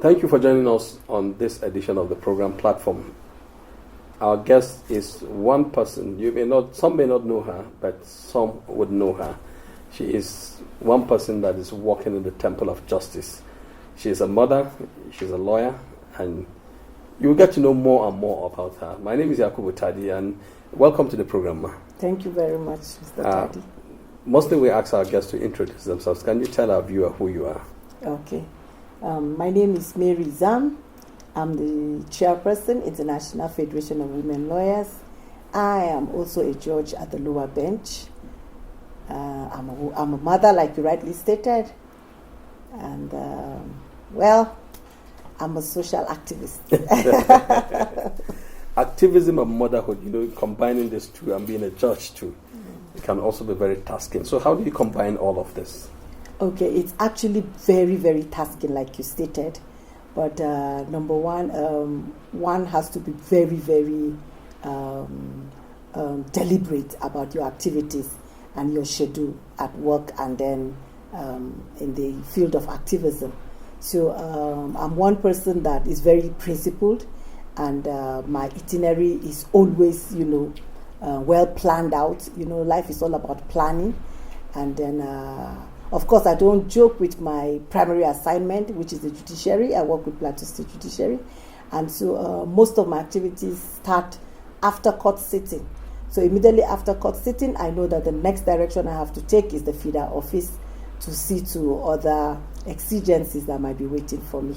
Thank you for joining us on this edition of the program Platform. Our guest is one person. Some may not know her, but some would know her. She is one person that is walking in the temple of justice. She is a mother, she's a lawyer, and you will get to know more and more about her. My name is Yakubu Tadi, and welcome to the program, Ma. Thank you very much, Mr. Tadi. Mostly we ask our guests to introduce themselves. Can you tell our viewer who you are? Okay. My name is Mary Zam. I'm the chairperson, International Federation of Women Lawyers. I am also a judge at the lower bench. I'm a mother, like you rightly stated. And, I'm a social activist. Activism and motherhood, combining these two and being a judge too, it can also be very tasking. So how do you combine all of this? Okay, it's actually very, very tasking, like you stated. But number one, one has to be very, very deliberate about your activities and your schedule at work and then in the field of activism. So I'm one person that is very principled, and my itinerary is always, well planned out. Life is all about planning. And then, of course, I don't joke with my primary assignment, which is the judiciary. I work with Plateau State Judiciary. And so most of my activities start after court sitting. So immediately after court sitting, I know that the next direction I have to take is the feeder office to see to other exigencies that might be waiting for me.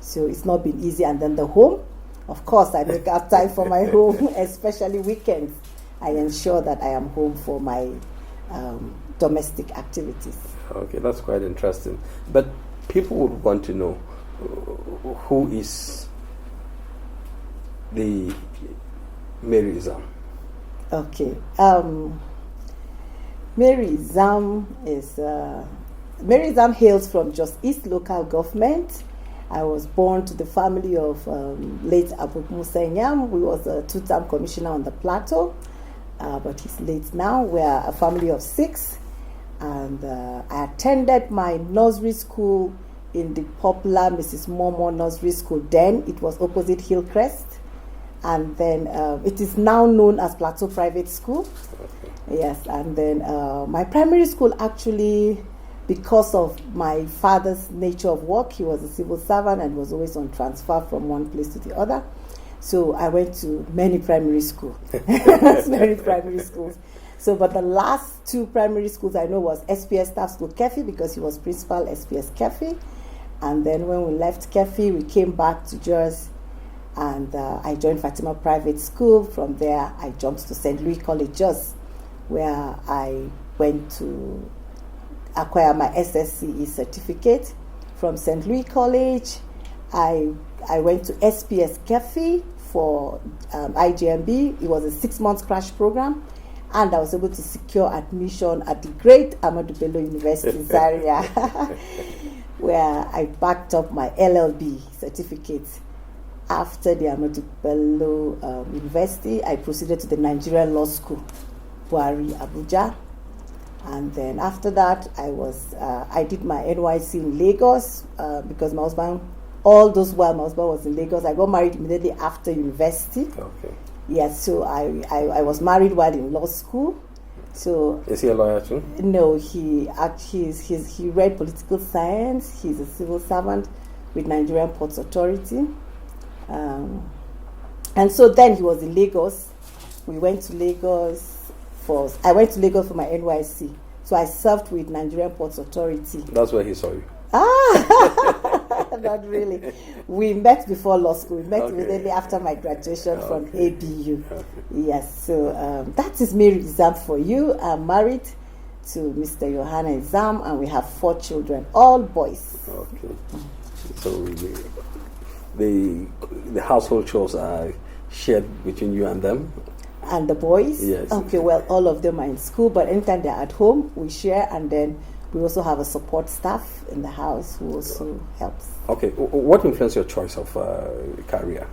So it's not been easy. And then the home, of course, I make out time for my home, especially weekends. I ensure that I am home for my domestic activities. Okay, that's quite interesting. But people would want to know who is the Mary Zam. Okay. Mary Zam hails from Jos East local government. I was born to the family of late Abu Musa Nyam, who was a two-term commissioner on the plateau, but he's late now. We are a family of 6. And I attended my nursery school in the popular Mrs. Momo Nursery School. Then it was opposite Hillcrest. And then it is now known as Plateau Private School. Okay. Yes, and then my primary school actually, because of my father's nature of work, he was a civil servant and was always on transfer from one place to the other. So I went to many primary schools. So, but the last 2 primary schools I know was SPS Staff School Kefi, because he was principal SPS Kefi. And then when we left Kefi, we came back to Jos, and I joined Fatima Private School. From there, I jumped to St. Louis College Jos, where I went to acquire my SSCE certificate. From St. Louis College, I went to SPS Kefi for IJMB. It was a 6-month crash program. And I was able to secure admission at the great Ahmadu Bello University, Zaria, where I backed up my LLB certificate. After the Ahmadu Bello University, I proceeded to the Nigerian Law School, Buhari, Abuja. And then after that, I did my NYC in Lagos because my husband, all those while my husband was in Lagos. I got married immediately after university. Okay. Yes, so I was married while in law school. So is he a lawyer too? No, he read political science. He's a civil servant with Nigerian Ports Authority, and so then he was in Lagos. We went to Lagos I went to Lagos for my NYC. So I served with Nigerian Ports Authority. That's where he saw you. Not really. We met before law school. We met Okay. immediately after my graduation from Okay. ABU. Okay. Yes, so that is Mary Izam for you. I'm married to Mr. Johanna Izam, and we have 4 children, all boys. Okay. So the household chores are shared between you and them? And the boys? Yes. Okay, well, all of them are in school, but anytime they're at home, we share, and then we also have a support staff in the house who also helps. Okay. What influenced your choice of career?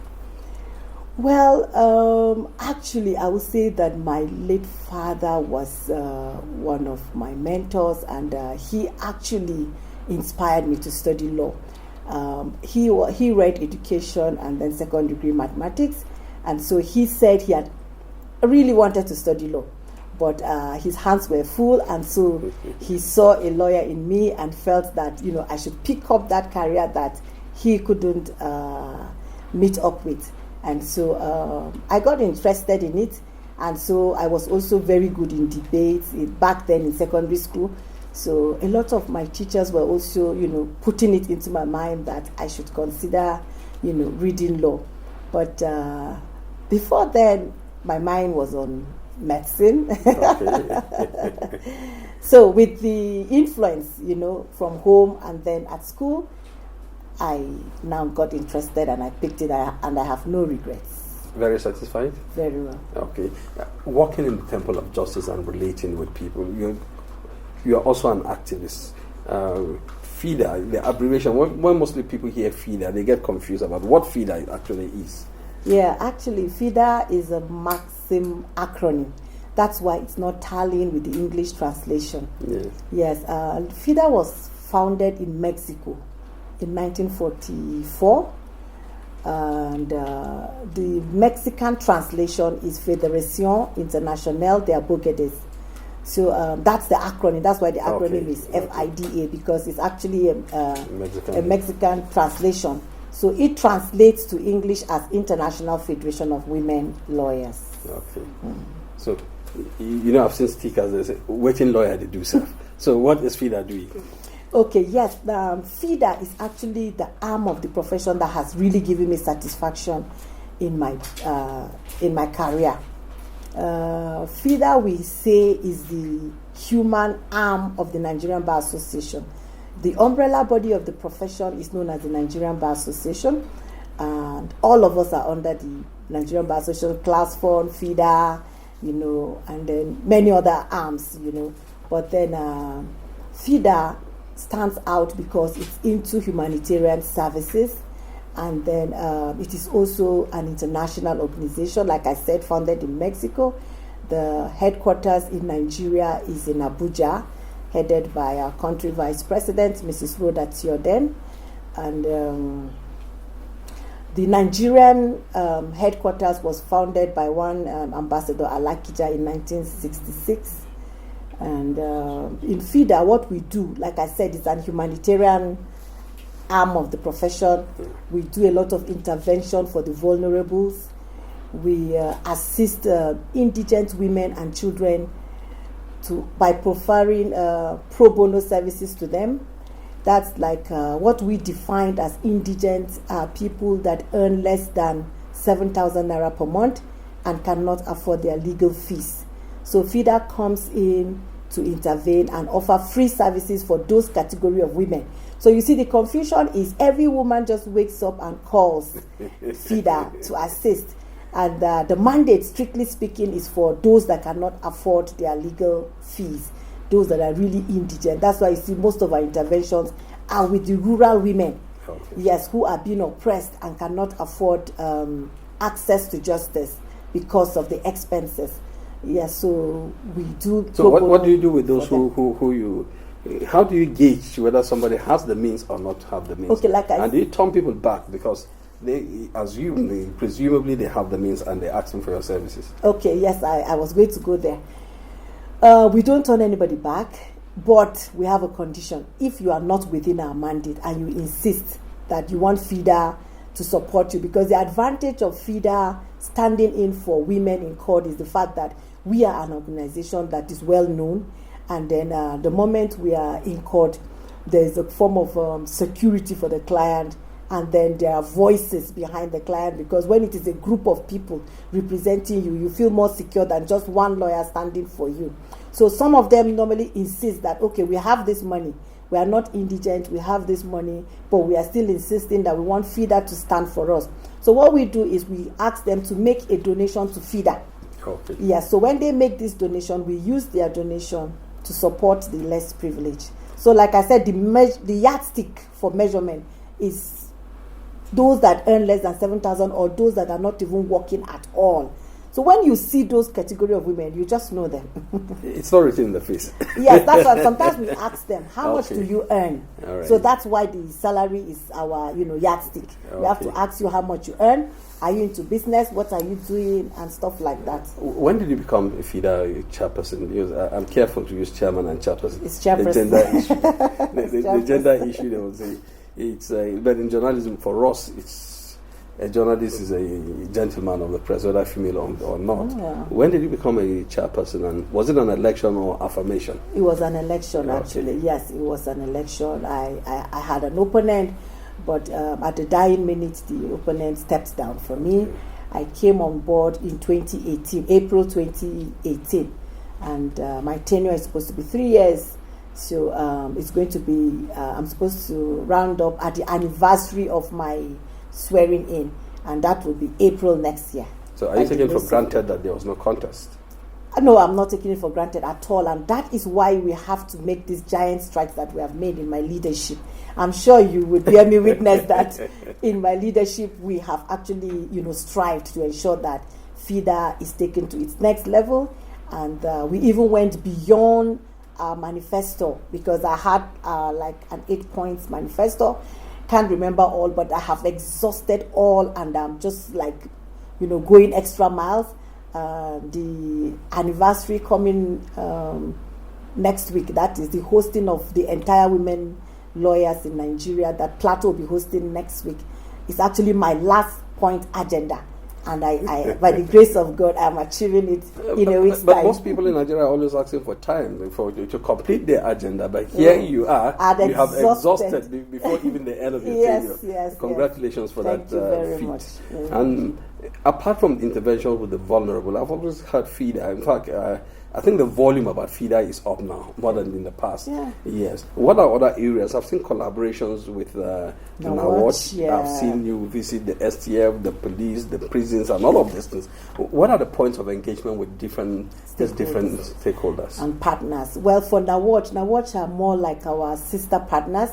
Well, actually, I would say that my late father was one of my mentors, and he actually inspired me to study law. He read education and then second degree mathematics, and so he said he had really wanted to study law, but his hands were full, and so he saw a lawyer in me and felt that I should pick up that career that he couldn't meet up with. And so I got interested in it, and so I was also very good in debates back then in secondary school. So a lot of my teachers were also, putting it into my mind that I should consider, reading law. But before then, my mind was on medicine. Okay. So with the influence, from home and then at school, I now got interested and I picked it, and I have no regrets. Very satisfied? Very well. Okay. Working in the Temple of Justice and relating with people, you are also an activist. FIDA, the abbreviation, when mostly people hear FIDA, they get confused about what FIDA actually is. Yeah, actually, FIDA is a Maxim acronym. That's why it's not tallying with the English translation. Yes. Yes, FIDA was founded in Mexico in 1944, and the Mexican translation is Federación Internacional de Abogados. So that's the acronym. That's why the acronym is FIDA, because it's actually a Mexican translation. So it translates to English as International Federation of Women Lawyers. Okay. So, I've seen stickers that say, waiting lawyer they do stuff. So what is FIDA doing? Okay, yes, FIDA is actually the arm of the profession that has really given me satisfaction in my career. FIDA, we say, is the human arm of the Nigerian Bar Association. The umbrella body of the profession is known as the Nigerian Bar Association, and all of us are under the Nigerian Bar Association, Class 4, FIDA, and then many other arms, But then FIDA stands out because it's into humanitarian services, and then it is also an international organization, like I said, founded in Mexico. The headquarters in Nigeria is in Abuja, headed by our country vice president, Mrs. Rhoda Theoden, and the Nigerian headquarters was founded by one Ambassador Alakija in 1966. And in FIDA, what we do, like I said, is an humanitarian arm of the profession. We do a lot of intervention for the vulnerables. We assist indigent women and children by providing pro bono services to them. That's like what we defined as indigent people that earn less than 7,000 naira per month and cannot afford their legal fees. So FIDA comes in to intervene and offer free services for those category of women. So you see, the confusion is every woman just wakes up and calls FIDA to assist. And the mandate, strictly speaking, is for those that cannot afford their legal fees, those that are really indigent. That's why you see most of our interventions are with the rural women, yes, who are being oppressed and cannot afford access to justice because of the expenses. Yes, so we do. So what do you do with those who you? How do you gauge whether somebody has the means or not have the means? Okay, and do you turn people back because they presumably they have the means and they're asking for your services? Okay, yes, I was going to go there. We don't turn anybody back, but we have a condition. If you are not within our mandate and you insist that you want FIDA to support you, because the advantage of FIDA standing in for women in court is the fact that we are an organization that is well known, and then the moment we are in court, there's a form of security for the client, and then there are voices behind the client, because when it is a group of people representing you, you feel more secure than just one lawyer standing for you. So some of them normally insist that, okay, we have this money, we are not indigent, we have this money, but we are still insisting that we want FIDA to stand for us. So what we do is we ask them to make a donation to FIDA. Okay. Yeah, so when they make this donation, we use their donation to support the less privileged. So like I said, the yardstick for measurement is those that earn less than 7,000 or those that are not even working at all. So when you see those category of women, you just know them. It's not written in the face. Yes, that's why sometimes we ask them, how much Okay. do you earn? All So right. that's why the salary is our, yardstick. We have to Okay. ask you how much you earn. Are you into business? What are you doing? And stuff like that. When did you become a FIDA chairperson? Because I'm careful to use chairman and chairperson. It's chairperson. The gender issue. The gender issue, they will say. But in journalism, for us, it's a journalist is a gentleman of the press, whether female or not. Yeah. When did you become a chairperson, and was it an election or affirmation? It was an election, Okay. actually. Yes, it was an election. I had an opponent, but at the dying minute, the opponent stepped down for me. I came on board in 2018, April 2018, and my tenure is supposed to be 3 years. So it's going to be, I'm supposed to round up at the anniversary of my swearing in, and that will be April next year. So are you By the taking for grace of granted that there was no contest? No, I'm not taking it for granted at all, and that is why we have to make these giant strides that we have made in my leadership. I'm sure you would bear me witness that in my leadership we have actually, strived to ensure that FIDA is taken to its next level, and we even went beyond our manifesto, because I had like an 8 points manifesto. Can't remember all, but I have exhausted all, and I'm just like, going extra miles. The anniversary coming next week, that is the hosting of the entire women lawyers in Nigeria that Plateau will be hosting next week. It's actually my last point agenda, and I by the grace of God, I'm achieving it in a week's But time. most people in Nigeria are always asking for time to complete their agenda. But here you are, I'm you have exhausted. exhausted before even the end of your Yes, tenure. yes, Congratulations for Thank that you very feat. much. And apart from the intervention with the vulnerable, I've always heard FIDA. In fact, I think the volume about FIDA is up now more than in the past. Yeah. Yes. What are other areas? I've seen collaborations with the NAWATCH. yeah. I've seen you visit the STF, the police, the prisons, and all of these things. What are the points of engagement with different stakeholders? And partners. Well, for NAWATCH are more like our sister partners.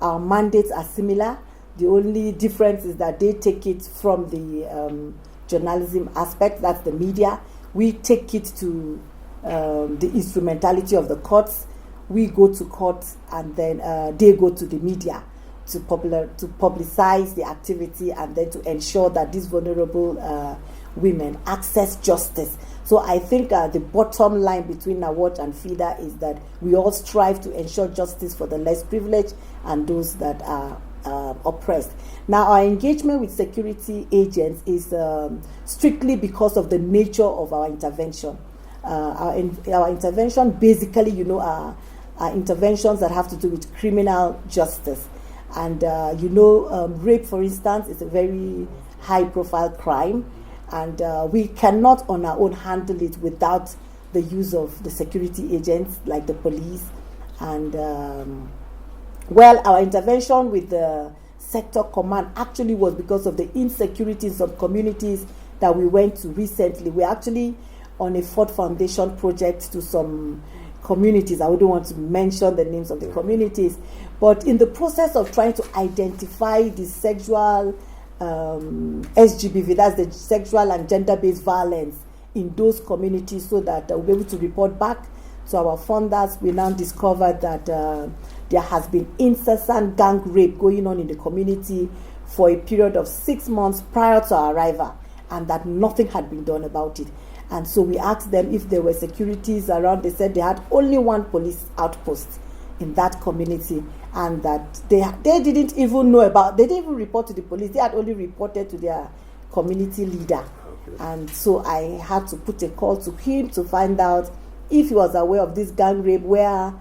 Our mandates are similar. The only difference is that they take it from the journalism aspect, that's the media. We take it to the instrumentality of the courts. We go to courts, and then they go to the media to publicize the activity, and then to ensure that these vulnerable women access justice. So I think the bottom line between NAWATCH and FIDA is that we all strive to ensure justice for the less privileged and those that are oppressed. Now, our engagement with security agents is strictly because of the nature of our intervention. Our intervention basically, are interventions that have to do with criminal justice. And, rape, for instance, is a very high-profile crime. And we cannot on our own handle it without the use of the security agents like the police. And, our intervention with the sector command actually was because of the insecurity in some communities that we went to recently. We're actually on a Ford Foundation project to some communities. I wouldn't want to mention the names of the communities, but in the process of trying to identify the sexual SGBV, that's the sexual and gender-based violence in those communities, so that we'll be able to report back to our funders, we now discovered that there has been incessant gang rape going on in the community for a period of 6 months prior to our arrival, and that nothing had been done about it. And so we asked them if there were securities around. They said they had only one police outpost in that community, and that they didn't even know about, they didn't even report to the police. They had only reported to their community leader. Okay. And so I had to put a call to him to find out if he was aware of this gang rape where,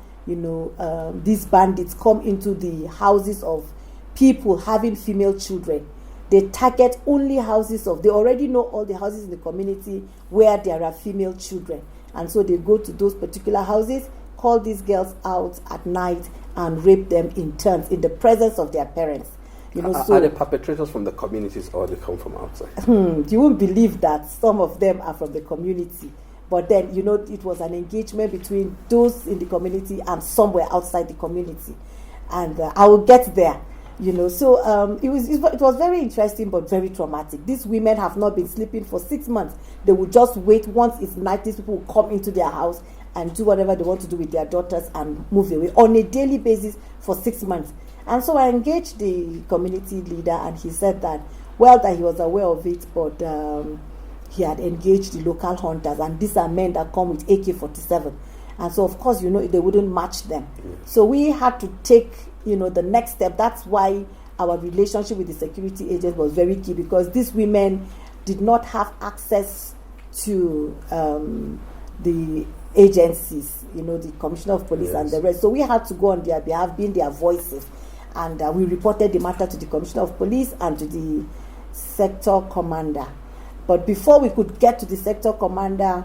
these bandits come into the houses of people having female children. They target only houses they already know all the houses in the community where there are female children. And so they go to those particular houses, call these girls out at night and rape them in turns in the presence of their parents. Are the perpetrators from the communities or they come from outside? You won't believe that some of them are from the community. But then, it was an engagement between those in the community and somewhere outside the community. And I will get there. So it was very interesting but very traumatic. These women have not been sleeping for 6 months. They will just wait. Once it's night, these people will come into their house and do whatever they want to do with their daughters and move away on a daily basis for 6 months. And so I engaged the community leader, and he said that he was aware of it, but he had engaged the local hunters, and these are men that come with AK-47. And so, of course, they wouldn't match them. So we had to take, the next step. That's why our relationship with the security agents was very key, because these women did not have access to the agencies, the Commissioner of Police and the rest. So we had to go on their behalf, being their voices. And we reported the matter to the Commissioner of Police and to the sector commander. But before we could get to the sector commander,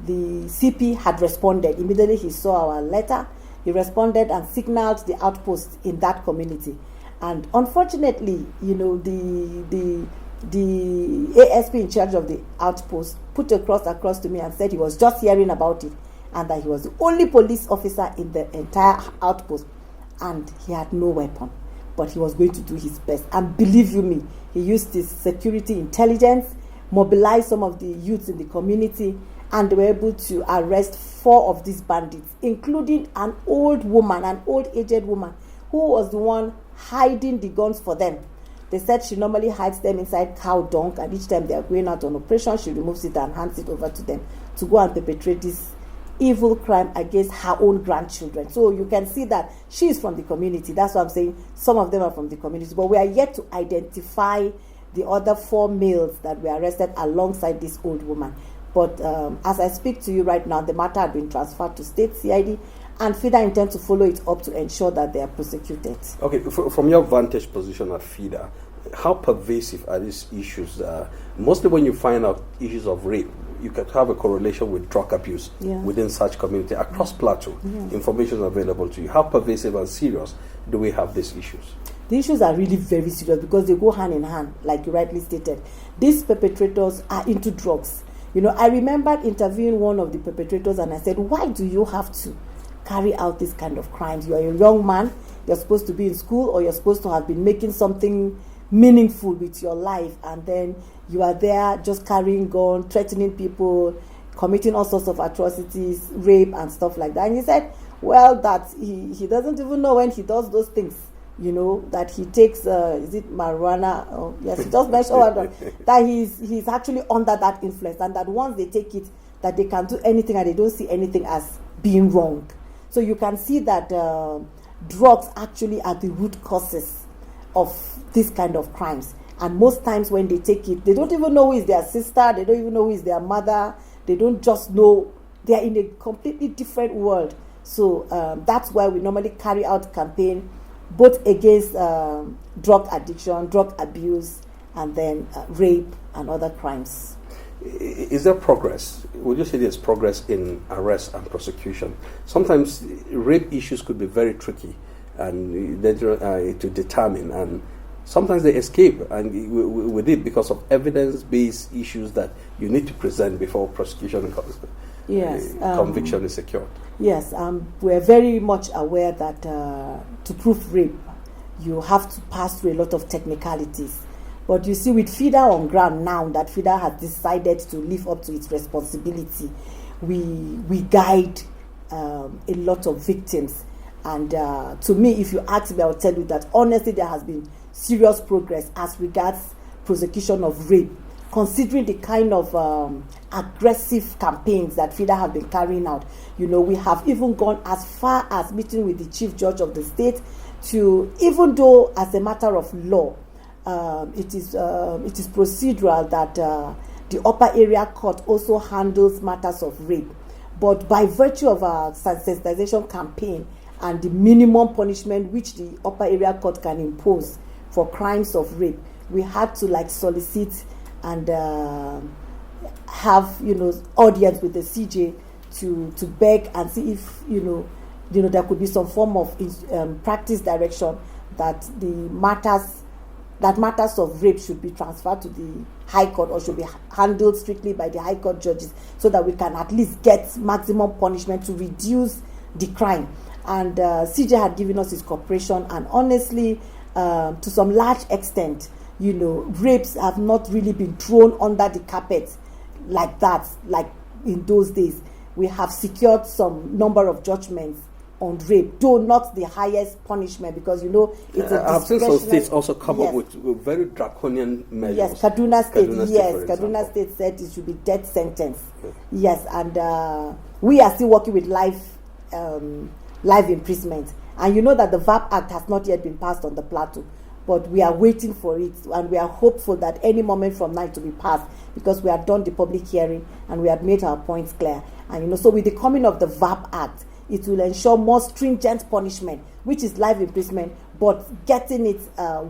the CP had responded. Immediately he saw our letter. He responded and signaled the outpost in that community. And unfortunately, the ASP in charge of the outpost put across to me and said he was just hearing about it, and that he was the only police officer in the entire outpost, and he had no weapon, but he was going to do his best. And believe you me, he used his security intelligence, mobilized some of the youths in the community, and they were able to arrest 4 of these bandits, including an old aged woman, who was the one hiding the guns for them. They said she normally hides them inside cow dung, and each time they are going out on operation, she removes it and hands it over to them to go and perpetrate this evil crime against her own grandchildren. So you can see that she is from the community. That's what I'm saying. Some of them are from the community, but we are yet to identify the other 4 males that were arrested alongside this old woman. But as I speak to you right now, the matter had been transferred to State CID, and FIDA intend to follow it up to ensure that they are prosecuted. Okay, from your vantage position at FIDA, how pervasive are these issues? Mostly when you find out issues of rape, you can have a correlation with drug abuse within such community. Across Plateau, information is available to you. How pervasive and serious do we have these issues? The issues are really very serious because they go hand in hand, like you rightly stated. These perpetrators are into drugs. I remember interviewing one of the perpetrators, and I said, why do you have to carry out this kind of crimes? You are a young man, you're supposed to be in school, or you're supposed to have been making something meaningful with your life, and then you are there just carrying gun, threatening people, committing all sorts of atrocities, rape and stuff like that. And he said, well, that he doesn't even know when he does those things, that he takes, is it marijuana? Oh, yes, he just mentioned that he's actually under that influence, and that once they take it, that they can do anything and they don't see anything as being wrong. So you can see that drugs actually are the root causes of this kind of crimes. And most times when they take it, they don't even know who is their sister, they don't even know who is their mother, they don't just know, they are in a completely different world. So that's why we normally carry out campaign both against drug addiction, drug abuse, and then rape and other crimes. Is there progress? Would you say there's progress in arrest and prosecution? Sometimes rape issues could be very tricky and to determine, and sometimes they escape and with it because of evidence-based issues that you need to present before prosecution conviction is secured. Yes, we're very much aware that to prove rape, you have to pass through a lot of technicalities. But you see, with FIDA on ground now, that FIDA has decided to live up to its responsibility, we guide a lot of victims. And to me, if you ask me, I will tell you that honestly, there has been serious progress as regards prosecution of rape, considering the kind of aggressive campaigns that FIDA have been carrying out. We have even gone as far as meeting with the Chief Judge of the state to, even though as a matter of law, it is procedural that the upper area court also handles matters of rape. But by virtue of our sensitization campaign and the minimum punishment which the upper area court can impose for crimes of rape, we had to like solicit and have audience with the CJ to beg and see if there could be some form of practice direction that the matters of rape should be transferred to the High Court or should be handled strictly by the High Court judges, so that we can at least get maximum punishment to reduce the crime. And CJ had given us his cooperation, and honestly, to some large extent, rapes have not really been thrown under the carpet like that, like in those days. We have secured some number of judgments on rape, though not the highest punishment, because it's a I've seen some states also come yes. up with very draconian measures. Yes, Kaduna State. State, Kaduna State said it should be death sentence. Okay. Yes, and we are still working with life imprisonment. And that the VAP Act has not yet been passed on the plateau, but we are waiting for it, and we are hopeful that any moment from now it will be passed, because we have done the public hearing and we have made our points clear. And so with the coming of the VAP Act, it will ensure more stringent punishment, which is life imprisonment, but getting it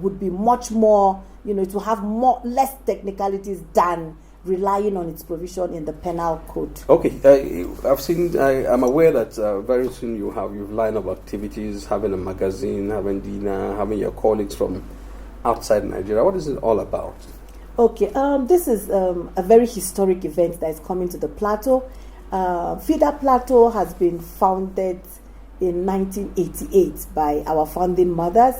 would be much more, to have less technicalities than relying on its provision in the penal code. Okay, I'm aware that very soon you've lined up activities, having a magazine, having dinner, having your colleagues from outside Nigeria. What is it all about? Okay, this is a very historic event that is coming to the plateau. FIDA Plateau has been founded in 1988 by our founding mothers,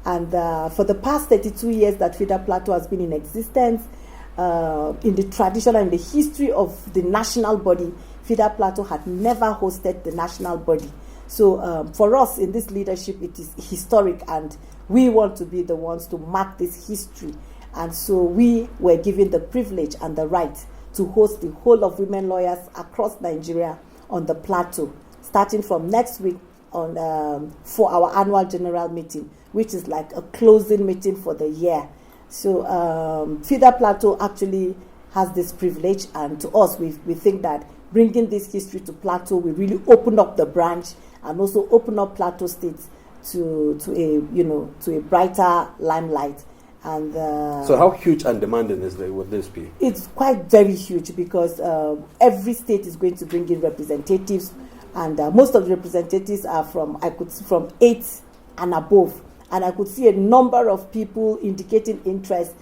and for the past 32 years that FIDA Plateau has been in existence, in the tradition and the history of the national body, FIDA Plateau had never hosted the national body. So for us in this leadership, it is historic, and we want to be the ones to mark this history. And so we were given the privilege and the right to host the whole of women lawyers across Nigeria on the plateau, starting from next week for our annual general meeting, which is like a closing meeting for the year. So FIDA Plateau actually has this privilege, and to us, we think that bringing this history to Plateau will really open up the branch and also open up Plateau State to a brighter limelight. And so how huge and demanding would this be? It's quite very huge, because every state is going to bring in representatives, and most of the representatives are from 8 and above. And I could see a number of people indicating interest.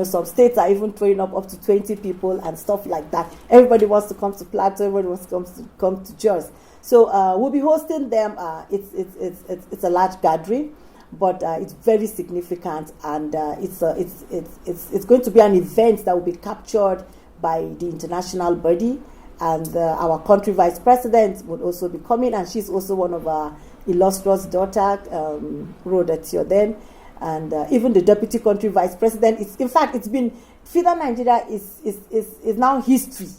Some states are even throwing up to 20 people and stuff like that. Everybody wants to come to Plateau. Everybody wants to come to Jos. So we'll be hosting them. It's a large gathering, but it's very significant, and it's going to be an event that will be captured by the international body, and our country vice president would also be coming, and she's also one of our illustrious daughter, Rhoda Theoden, and even the deputy country vice president. It's been FIDA Nigeria is now history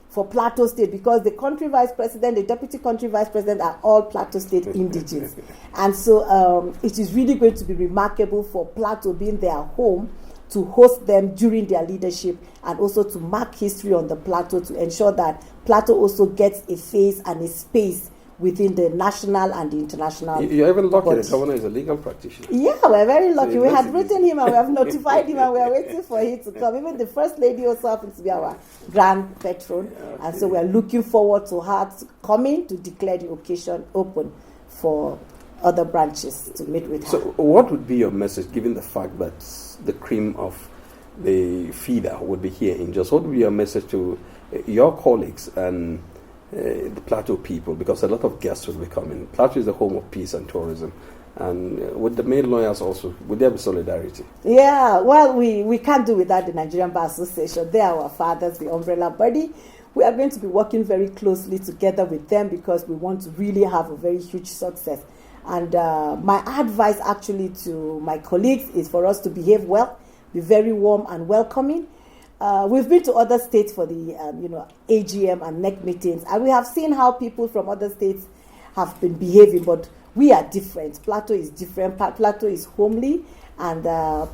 for Plateau State, because the country vice president, the deputy country vice president are all Plateau State indigenes. And so it is really going to be remarkable for Plateau being their home to host them during their leadership, and also to mark history on the Plateau, to ensure that Plateau also gets a face and a space within the national and the international. You're even lucky the governor is a legal practitioner. Yeah, we're very lucky. We had written him and we have notified him, and we are waiting for him to come. Even the First Lady also happens to be our grand patron. Okay. And so we are looking forward to her coming to declare the occasion open for other branches to meet with her. So what would be your message, given the fact that the cream of the FIDA would be here in Jos? What would be your message to your colleagues and the Plateau people, because a lot of guests will be coming? Plateau is the home of peace and tourism, and with the main lawyers also, would there be solidarity? Yeah, well, we can't do without the Nigerian Bar Association. They are our fathers, the umbrella body. We are going to be working very closely together with them, because we want to really have a very huge success. And my advice actually to my colleagues is for us to behave well, be very warm and welcoming. We've been to other states for the AGM and NEC meetings, and we have seen how people from other states have been behaving, but we are different. Plateau is different. Plateau is homely, and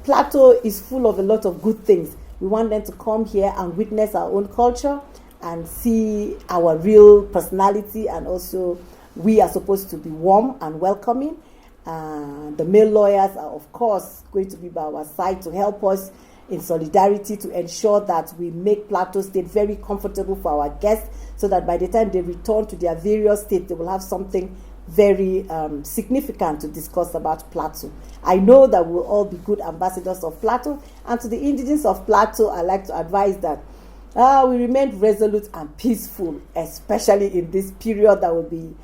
Plateau is full of a lot of good things. We want them to come here and witness our own culture and see our real personality, and also we are supposed to be warm and welcoming. The male lawyers are, of course, going to be by our side to help us in solidarity to ensure that we make Plateau State very comfortable for our guests, so that by the time they return to their various states, they will have something very significant to discuss about Plateau. I know that we'll all be good ambassadors of Plateau, and to the indigenes of Plateau, I like to advise that we remain resolute and peaceful, especially in this period that will be,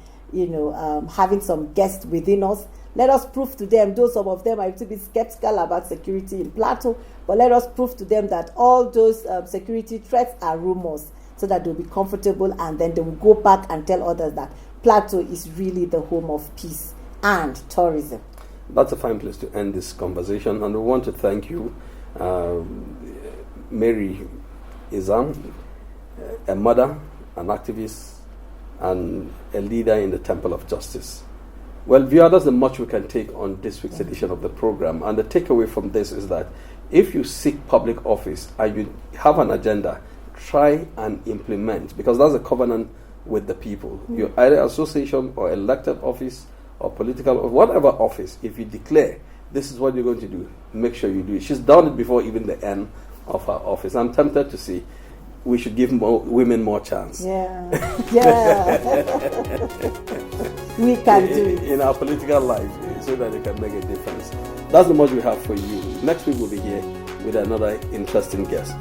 having some guests within us. Let us prove to them, though some of them are a little bit skeptical about security in Plateau, but let us prove to them that all those security threats are rumors, so that they'll be comfortable, and then they will go back and tell others that Plateau is really the home of peace and tourism. That's a fine place to end this conversation, and we want to thank you, Mary Izam, a mother, an activist, and a leader in the Temple of Justice. Well, viewer, that's the much we can take on this week's edition of the program. And the takeaway from this is that if you seek public office and you have an agenda, try and implement, because that's a covenant with the people. You're either association or elected office or political or whatever office. If you declare this is what you're going to do, make sure you do it. She's done it before even the end of her office. I'm tempted to see we should give women more chance. Yeah. We can do it in our political life, so that they can make a difference. That's the much we have for you. Next week we'll be here with another interesting guest.